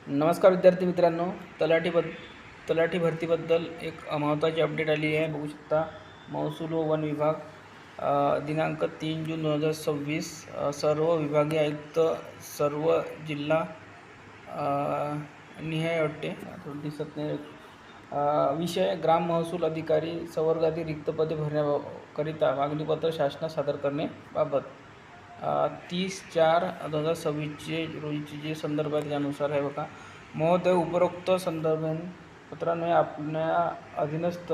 नमस्कार विद्यार्थी मित्रांनो, तलाठी भरतीबद्दल एक महत्त्वाची अपडेट आली आहे. बघू शकता, महसूल व वन विभाग दिनांक 3 जून 2026 सर्व विभागीय आयुक्त सर्व जिल्हा निहाय वाटते, दिसत नाही. विषय ग्राम महसूल अधिकारी संवर्गातील रिक्त पदे भरण्याकरिता मागणीपत्र शासनास सादर करण्याबाबत 30/4/2026 रोजीचे जे संदर्भ आहे त्यानुसार आहे. बघा महोदय, उपरोक्त संदर्भात पत्रान्वये आपल्या अधीनस्थ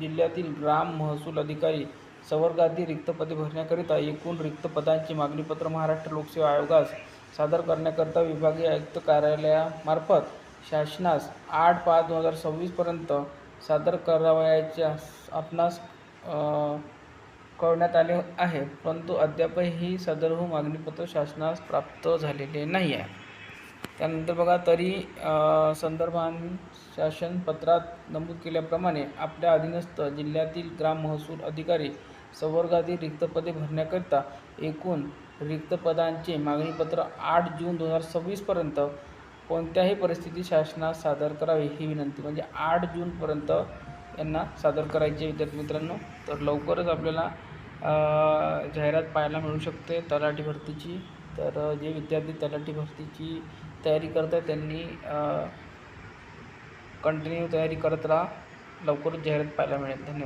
जिल्ह्यातील ग्राम महसूल अधिकारी संवर्गातील रिक्त पदे भरण्याकरिता एकूण रिक्त पदांची मागणीपत्र महाराष्ट्र लोकसेवा आयोगास सादर करण्याकरिता विभागीय आयुक्त कार्यालयामार्फत शासनास 8/5/2026 पर्यंत सादर करावयाचे आपणास कळवण्यात आले आहे. परंतु अद्यापही सदरहून मागणीपत्र शासनास प्राप्त झालेले नाही आहे. त्यानंतर बघा, तरी संदर्भात शासन पत्रात नमूद केल्याप्रमाणे आपल्या अधीनस्थ जिल्ह्यातील ग्राम महसूल अधिकारी संवर्गातील रिक्त पदे भरण्याकरिता एकूण रिक्त पदांचे मागणीपत्र 8 जून 2026 पर्यंत कोणत्याही परिस्थितीत शासनास सादर करावे ही विनंती. म्हणजे 8 जूनपर्यंत यांना सादर करायचे विद्यार्थी मित्रांनो. तर लवकरच आपल्याला जाहिरात पाहायला मिळू शकते तलाठी भरतीची. तर जे विद्यार्थी तलाठी भरतीची तयारी करत आहेत त्यांनी कंटिन्यू तयारी करत राहा. लवकरच जाहिरात पाहायला मिळेल. धन्यवाद.